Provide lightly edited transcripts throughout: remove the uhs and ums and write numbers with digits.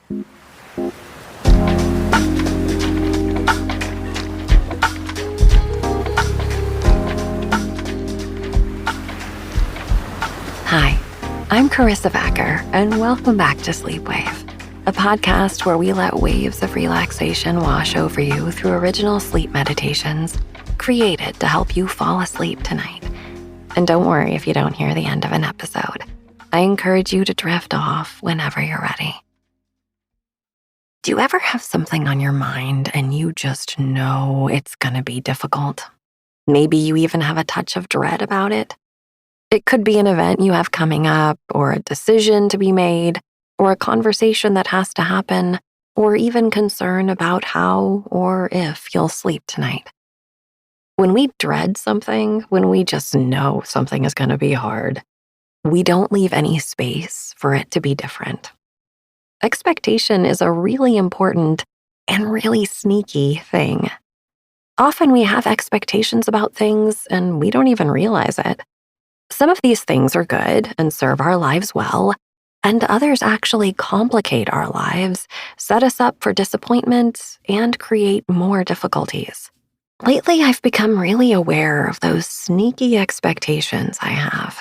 Hi, I'm Karissa Vacker, and welcome back to Sleep Wave, a podcast where we let waves of relaxation wash over you through original sleep meditations created to help you fall asleep tonight. And don't worry if you don't hear the end of an episode. I encourage you to drift off whenever you're ready. Do you ever have something on your mind and you just know it's gonna be difficult? Maybe you even have a touch of dread about it? It could be an event you have coming up, or a decision to be made, or a conversation that has to happen, or even concern about how or if you'll sleep tonight. When we dread something, when we just know something is going to be hard, we don't leave any space for it to be different. Expectation is a really important and really sneaky thing. Often we have expectations about things and we don't even realize it. Some of these things are good and serve our lives well, and others actually complicate our lives, set us up for disappointment, and create more difficulties. Lately, I've become really aware of those sneaky expectations I have.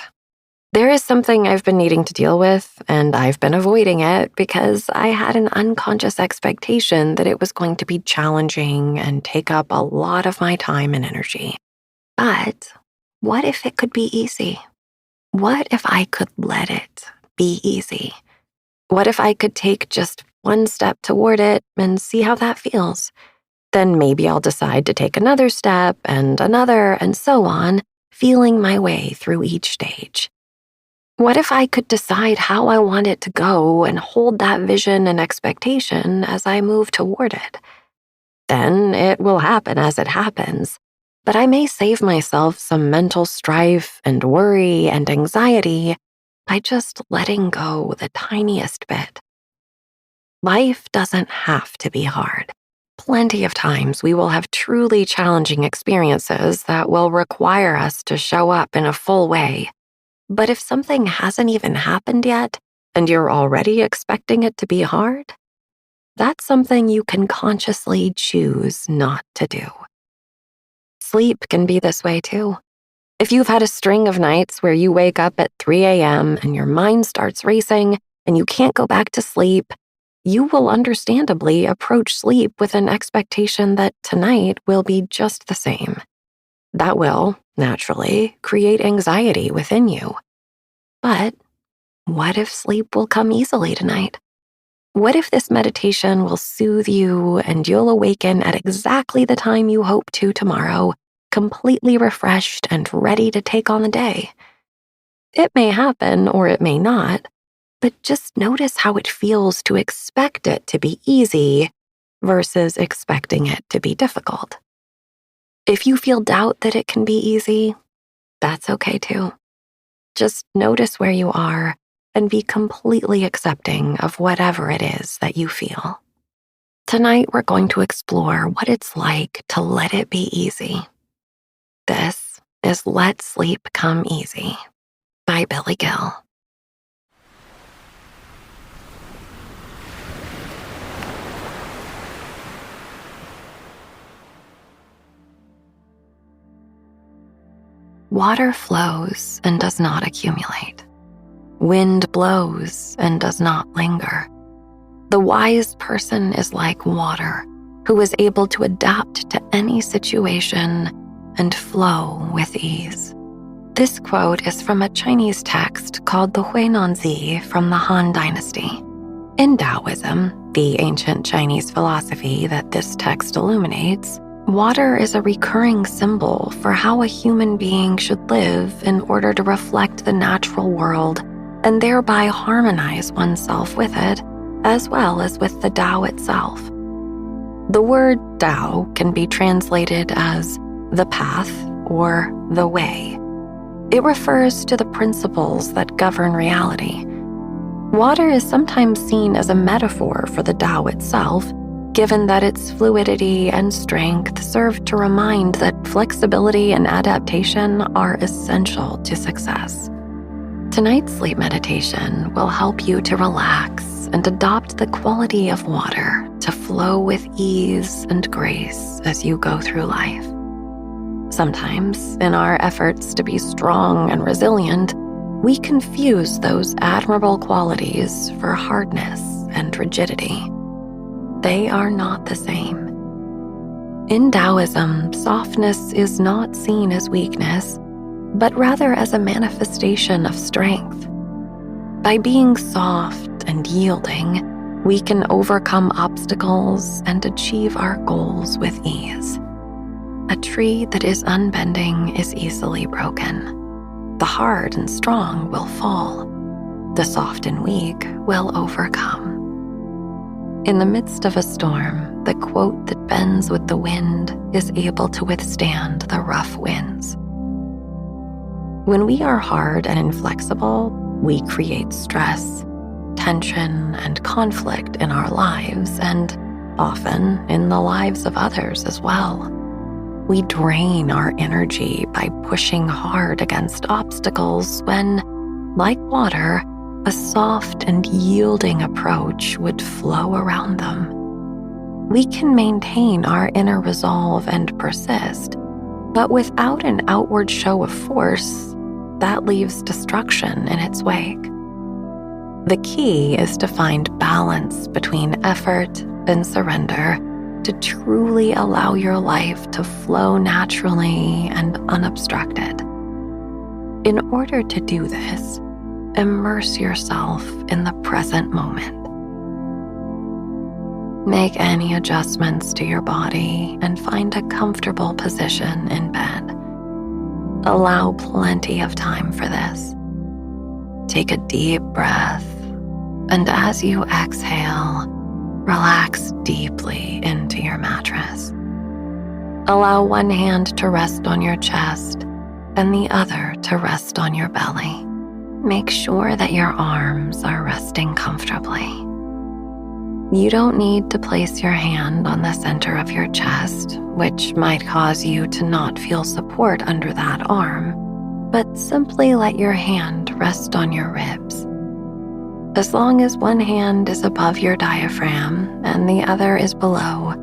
There is something I've been needing to deal with, and I've been avoiding it because I had an unconscious expectation that it was going to be challenging and take up a lot of my time and energy. But what if it could be easy? What if I could let it be easy? What if I could take just one step toward it and see how that feels? Then maybe I'll decide to take another step and another and so on, feeling my way through each stage. What if I could decide how I want it to go and hold that vision and expectation as I move toward it? Then it will happen as it happens. But I may save myself some mental strife and worry and anxiety by just letting go the tiniest bit. Life doesn't have to be hard. Plenty of times we will have truly challenging experiences that will require us to show up in a full way. But if something hasn't even happened yet, and you're already expecting it to be hard, that's something you can consciously choose not to do. Sleep can be this way too. If you've had a string of nights where you wake up at 3 a.m. and your mind starts racing and you can't go back to sleep, you will understandably approach sleep with an expectation that tonight will be just the same. That will, naturally, create anxiety within you. But what if sleep will come easily tonight? What if this meditation will soothe you and you'll awaken at exactly the time you hope to tomorrow, completely refreshed and ready to take on the day? It may happen or it may not, but just notice how it feels to expect it to be easy versus expecting it to be difficult. If you feel doubt that it can be easy, that's okay too. Just notice where you are and be completely accepting of whatever it is that you feel. Tonight, we're going to explore what it's like to let it be easy. This is Let Sleep Come Easy by Billy Gill. Water flows and does not accumulate. Wind blows and does not linger. The wise person is like water, who is able to adapt to any situation and flow with ease. This quote is from a Chinese text called the Huinanzi from the Han Dynasty. In Taoism, the ancient Chinese philosophy that this text illuminates, water is a recurring symbol for how a human being should live in order to reflect the natural world and thereby harmonize oneself with it, as well as with the Tao itself. The word Tao can be translated as the path or the way. It refers to the principles that govern reality. Water is sometimes seen as a metaphor for the Tao itself, given that its fluidity and strength serve to remind that flexibility and adaptation are essential to success. Tonight's sleep meditation will help you to relax and adopt the quality of water to flow with ease and grace as you go through life. Sometimes, in our efforts to be strong and resilient, we confuse those admirable qualities for hardness and rigidity. They are not the same. In Taoism, softness is not seen as weakness, but rather as a manifestation of strength. By being soft and yielding, we can overcome obstacles and achieve our goals with ease. A tree that is unbending is easily broken. The hard and strong will fall. The soft and weak will overcome. In the midst of a storm, the quote that bends with the wind is able to withstand the rough winds. When we are hard and inflexible, we create stress, tension, and conflict in our lives, and often in the lives of others as well. We drain our energy by pushing hard against obstacles when, like water, a soft and yielding approach would flow around them. We can maintain our inner resolve and persist, but without an outward show of force, that leaves destruction in its wake. The key is to find balance between effort and surrender to truly allow your life to flow naturally and unobstructed. In order to do this, immerse yourself in the present moment. Make any adjustments to your body and find a comfortable position in bed. Allow plenty of time for this. Take a deep breath, and as you exhale, relax deeply into your mattress. Allow one hand to rest on your chest and the other to rest on your belly. Make sure that your arms are resting comfortably. You don't need to place your hand on the center of your chest, which might cause you to not feel support under that arm, but simply let your hand rest on your ribs. As long as one hand is above your diaphragm and the other is below,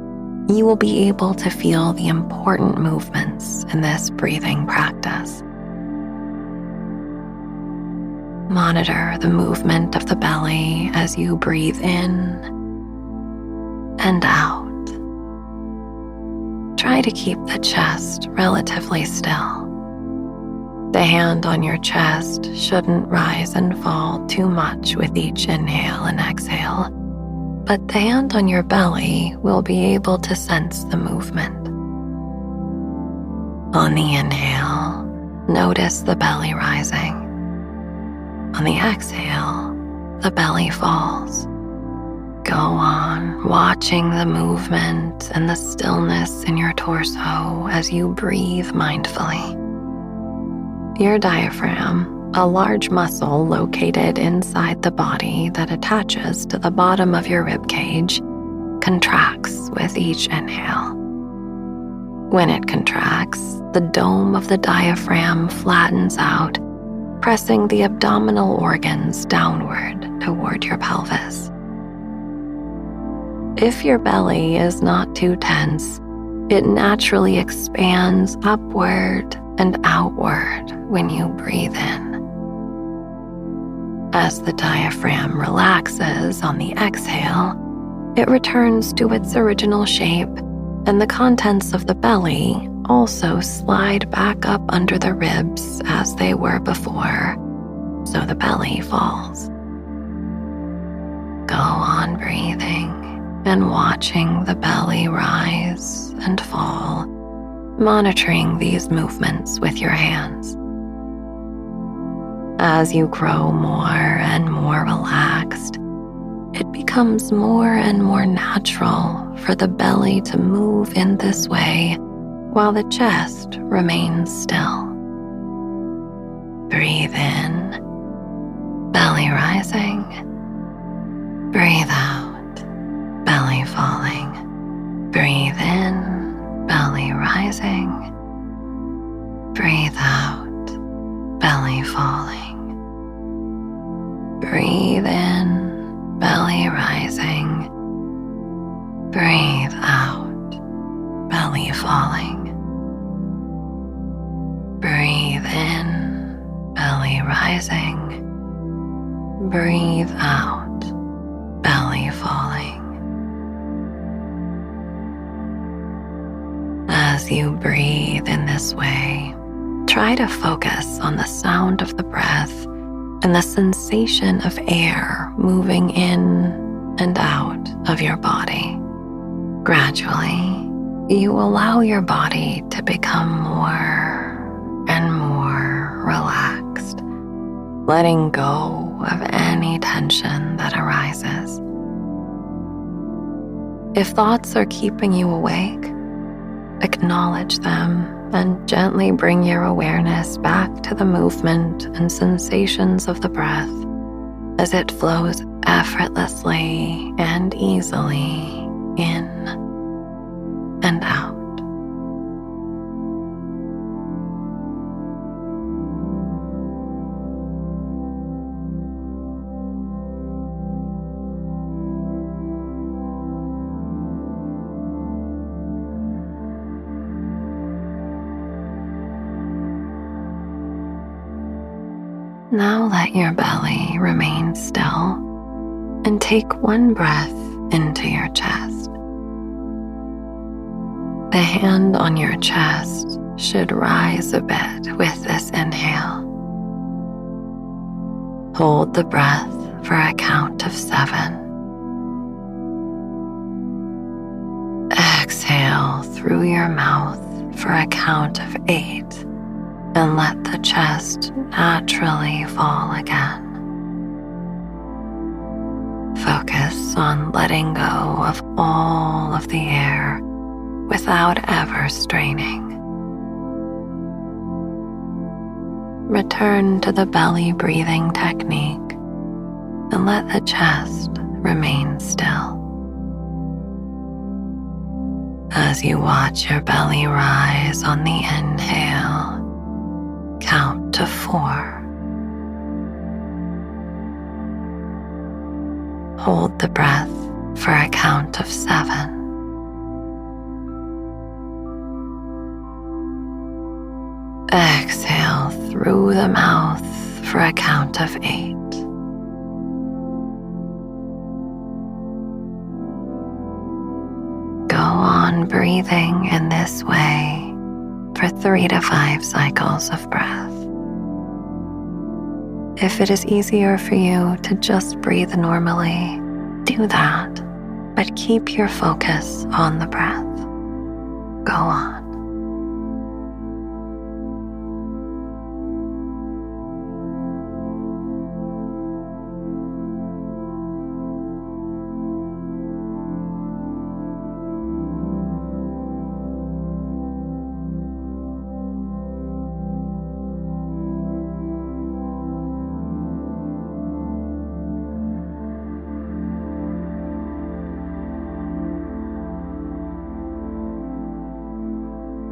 you will be able to feel the important movements in this breathing practice. Monitor the movement of the belly as you breathe in and out. Try to keep the chest relatively still. The hand on your chest shouldn't rise and fall too much with each inhale and exhale, but the hand on your belly will be able to sense the movement. On the inhale, notice the belly rising. On the exhale, the belly falls. Go on, watching the movement and the stillness in your torso as you breathe mindfully. Your diaphragm, a large muscle located inside the body that attaches to the bottom of your rib cage, contracts with each inhale. When it contracts, the dome of the diaphragm flattens out, pressing the abdominal organs downward toward your pelvis. If your belly is not too tense, it naturally expands upward and outward when you breathe in. As the diaphragm relaxes on the exhale, it returns to its original shape, and the contents of the belly also slide back up under the ribs as they were before, so the belly falls. Go on breathing and watching the belly rise and fall, monitoring these movements with your hands. As you grow more and more relaxed, it becomes more and more natural for the belly to move in this way while the chest remains still. Breathe in, belly rising. Breathe out, belly falling. Breathe in, belly rising. Breathe out, belly falling. Breathe in, belly belly rising. Breathe out, belly falling. Breathe in, belly rising. Breathe out, belly falling. As you breathe in this way, try to focus on the sound of the breath and the sensation of air moving in and out of your body. Gradually, you allow your body to become more and more relaxed, letting go of any tension that arises. If thoughts are keeping you awake, acknowledge them and gently bring your awareness back to the movement and sensations of the breath as it flows effortlessly and easily in and out. Now let your belly remain still and take one breath into your chest. The hand on your chest should rise a bit with this inhale. Hold the breath for a count of 7. Exhale through your mouth for a count of 8. And let the chest naturally fall again. Focus on letting go of all of the air without ever straining. Return to the belly breathing technique and let the chest remain still. As you watch your belly rise on the inhale, count to 4. Hold the breath for a count of 7. Exhale through the mouth for a count of 8. Go on breathing in this way for 3 to 5 cycles of breath. If it is easier for you to just breathe normally, do that, but keep your focus on the breath. Go on.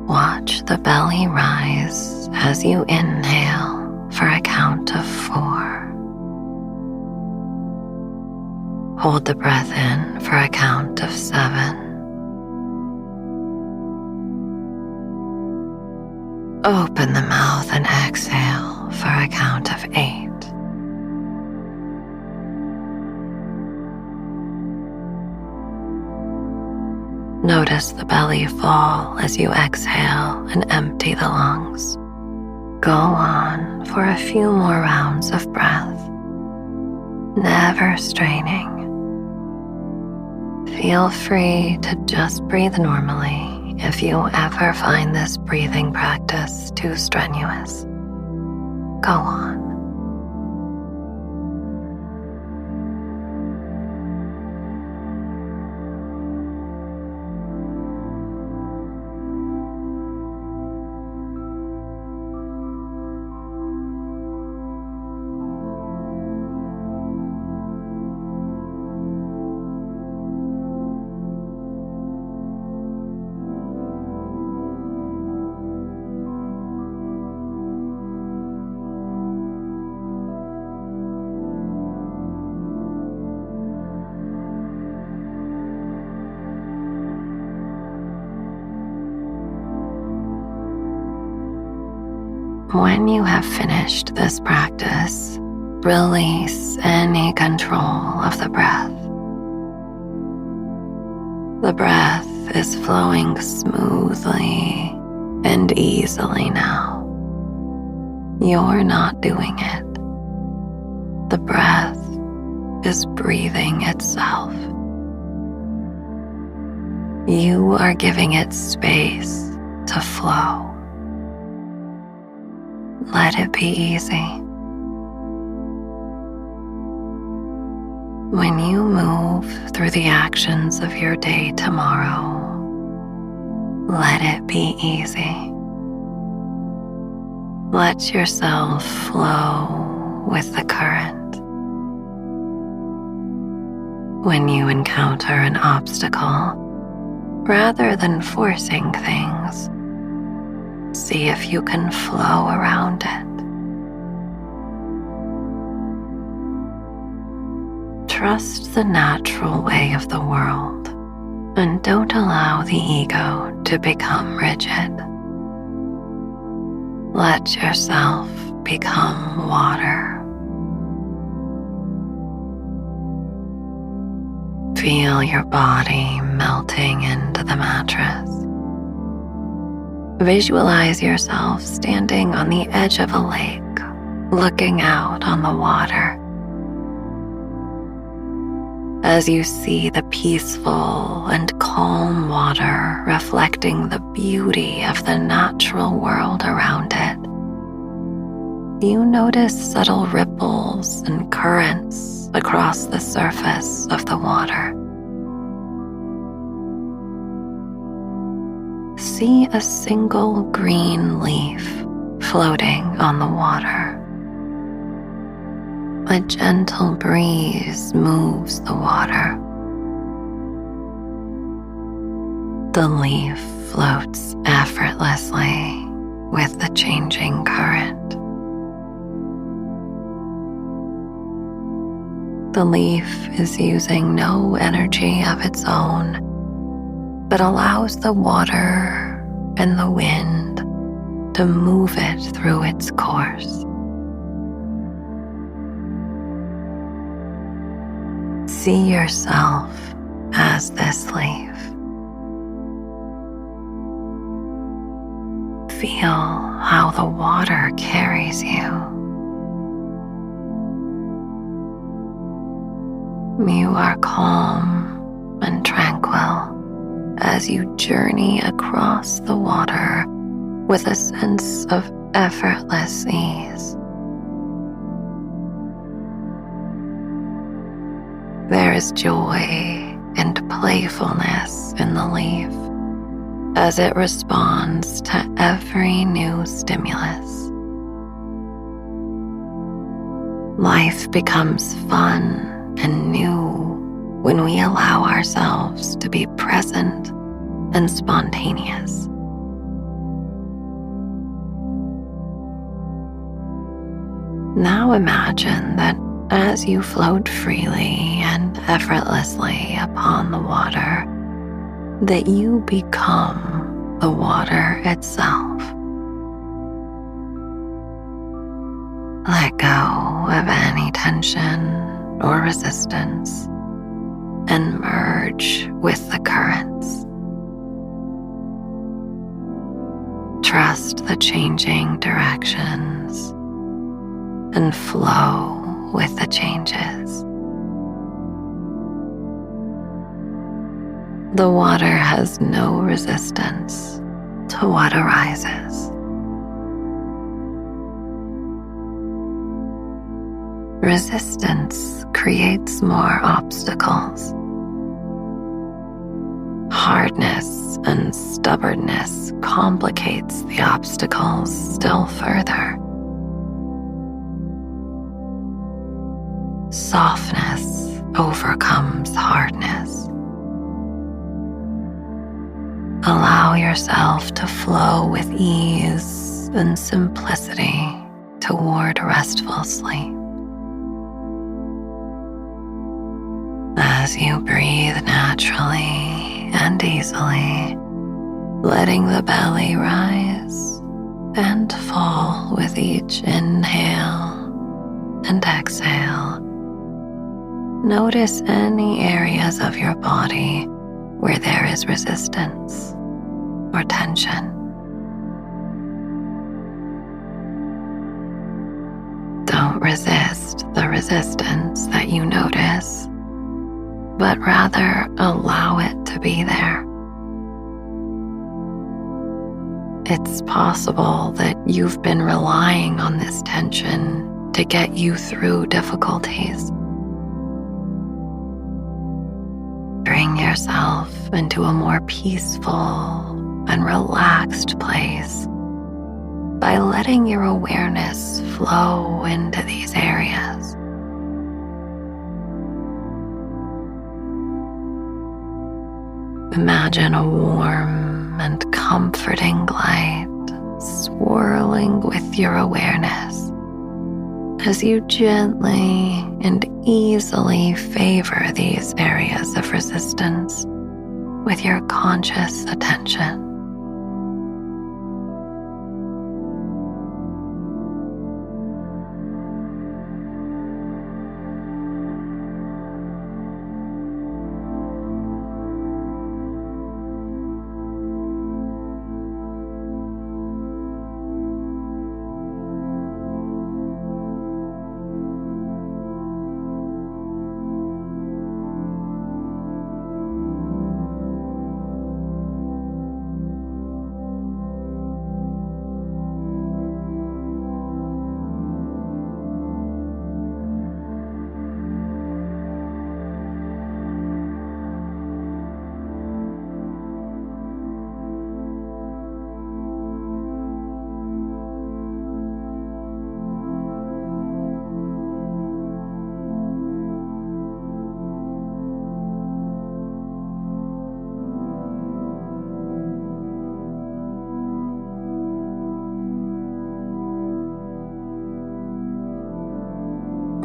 Watch the belly rise as you inhale for a count of 4. Hold the breath in for a count of 7. Open the mouth and exhale for a count of 8. Notice the belly fall as you exhale and empty the lungs. Go on for a few more rounds of breath, never straining. Feel free to just breathe normally if you ever find this breathing practice too strenuous. Go on. When you have finished this practice, release any control of the breath. The breath is flowing smoothly and easily now. You're not doing it. The breath is breathing itself. You are giving it space to flow. Let it be easy. When you move through the actions of your day tomorrow, let it be easy. Let yourself flow with the current. When you encounter an obstacle, rather than forcing things, see if you can flow around it. Trust the natural way of the world and don't allow the ego to become rigid. Let yourself become water. Feel your body melting into the mattress. Visualize yourself standing on the edge of a lake, looking out on the water. As you see the peaceful and calm water reflecting the beauty of the natural world around it, you notice subtle ripples and currents across the surface of the water. See a single green leaf floating on the water. A gentle breeze moves the water. The leaf floats effortlessly with the changing current. The leaf is using no energy of its own, but allows the water and the wind to move it through its course. See yourself as this leaf. Feel how the water carries you. You are calm and tranquil as you journey across the water with a sense of effortless ease. There is joy and playfulness in the leaf as it responds to every new stimulus. Life becomes fun and new when we allow ourselves to be present and spontaneous. Now imagine that as you float freely and effortlessly upon the water, that you become the water itself. Let go of any tension or resistance and merge with the currents. Trust the changing directions and flow with the changes. The water has no resistance to what arises. Resistance creates more obstacles. Hardness and stubbornness complicates the obstacles still further. Softness overcomes hardness. Allow yourself to flow with ease and simplicity toward restful sleep. As you breathe naturally and easily, letting the belly rise and full with each inhale and exhale. Notice any areas of your body where there is resistance or tension. Don't resist the resistance that you notice, but rather allow it to be there. It's possible that you've been relying on this tension to get you through difficulties. Bring yourself into a more peaceful and relaxed place by letting your awareness flow into these areas. Imagine a warm and comforting light swirling with your awareness as you gently and easily favor these areas of resistance with your conscious attention.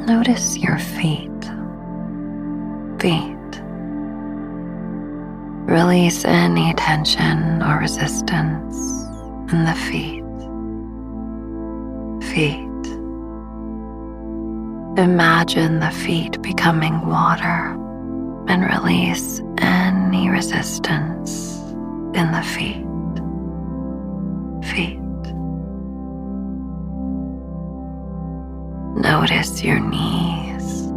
Notice your feet. Release any tension or resistance in the feet. Imagine the feet becoming water and release any resistance in the feet. Notice your knees.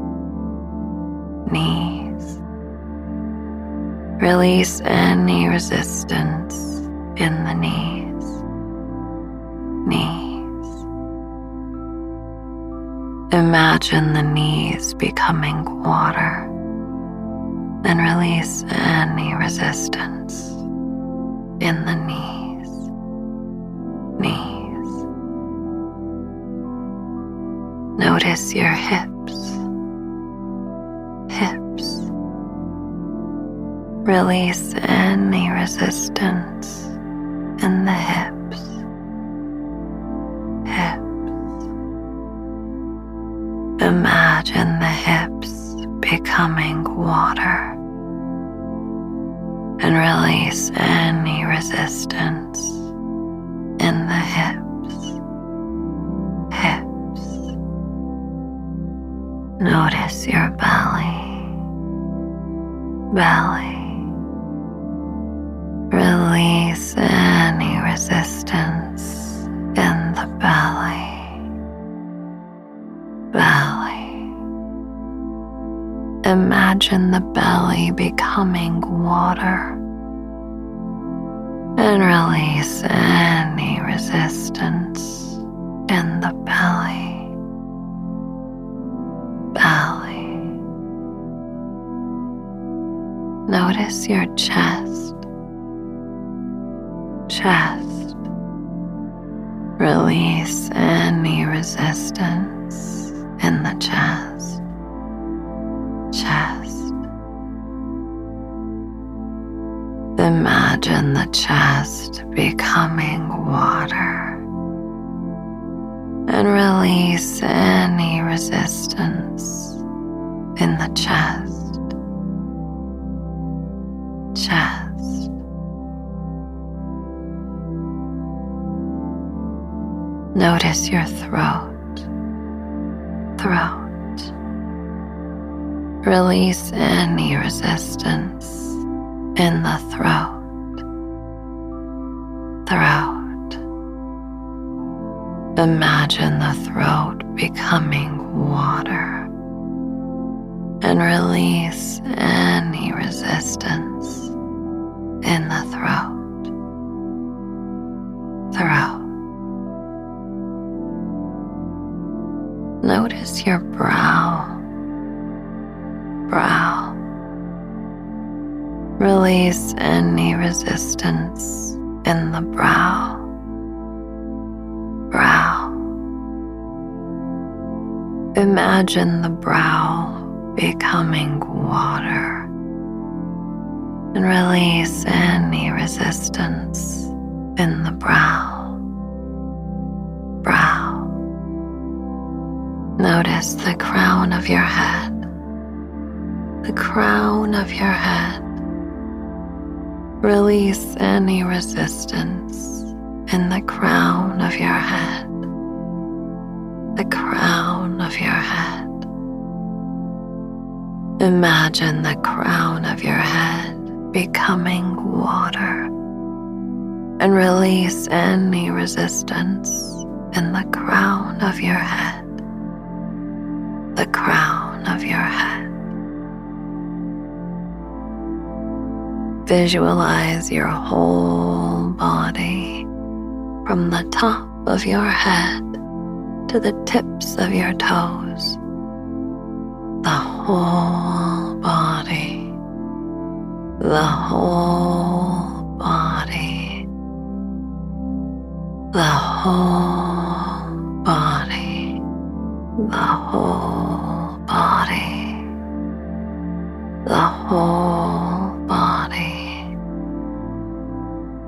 Release any resistance in the knees. Imagine the knees becoming water and release any resistance in the knees. Notice your hips. Release any resistance in the hips. Imagine the hips becoming water and release any resistance in the hips. Notice your belly. Release any resistance in the belly. Imagine the belly becoming water and release any resistance in the belly. Notice your chest. Release any resistance in the chest. Imagine the chest becoming water and release any resistance in the chest. Notice your throat. Release any resistance in the throat. Imagine the throat becoming water and release any resistance in the throat. Notice your brow. Release any resistance in the brow. Imagine the brow becoming water and release any resistance in the brow. Notice the crown of your head. Release any resistance in the crown of your head. Imagine the crown of your head becoming water and release any resistance in the crown of your head. Visualize your whole body from the top of your head to the tips of your toes. The whole body. The whole body. The whole body. The whole body. The whole body.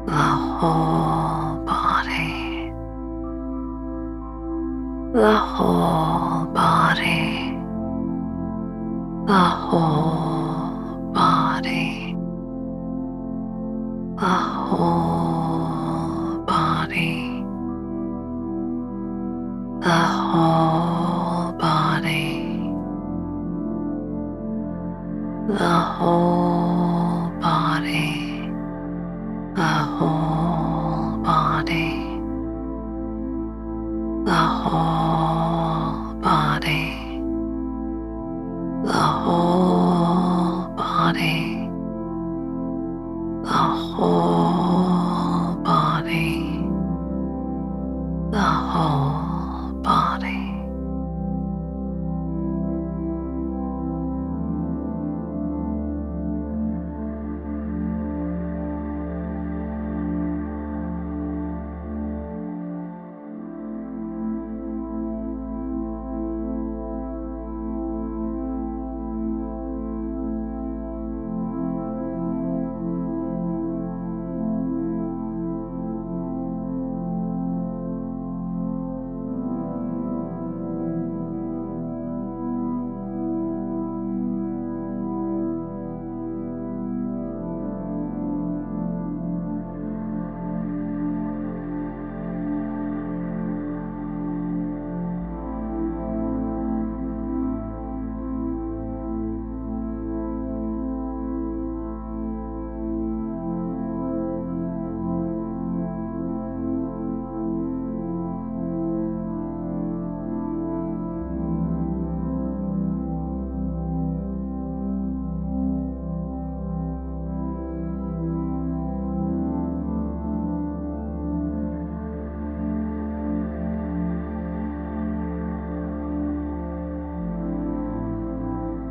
The whole body. The whole body. The whole body. The whole body. The whole body. The whole body. The whole body. The whole body. The whole body. The whole body. The whole body.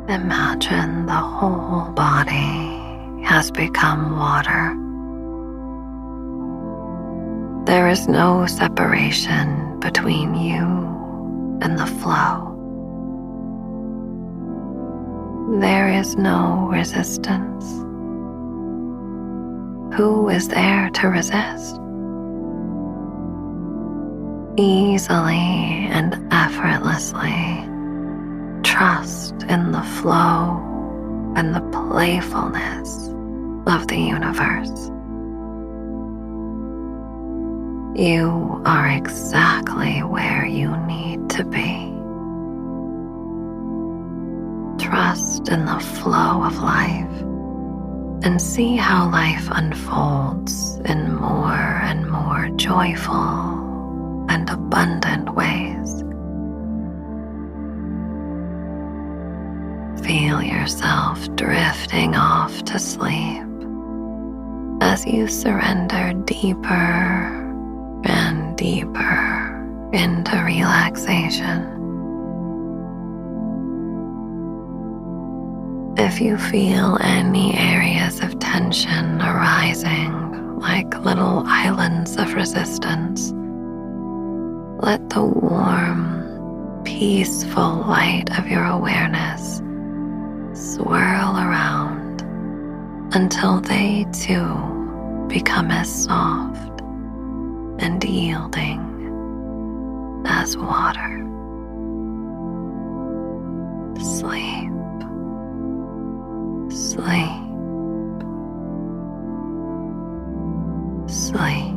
Imagine the whole body has become water. There is no separation between you and the flow. There is no resistance. Who is there to resist? Easily and effortlessly trust in the flow and the playfulness of the universe. You are exactly where you need to be. Trust in the flow of life and see how life unfolds in more and more joyful and abundant ways. Feel yourself drifting off to sleep as you surrender deeper and deeper into relaxation. If you feel any areas of tension arising like little islands of resistance, let the warm, peaceful light of your awareness swirl around until they too become as soft and yielding as water. Sleep, sleep, sleep.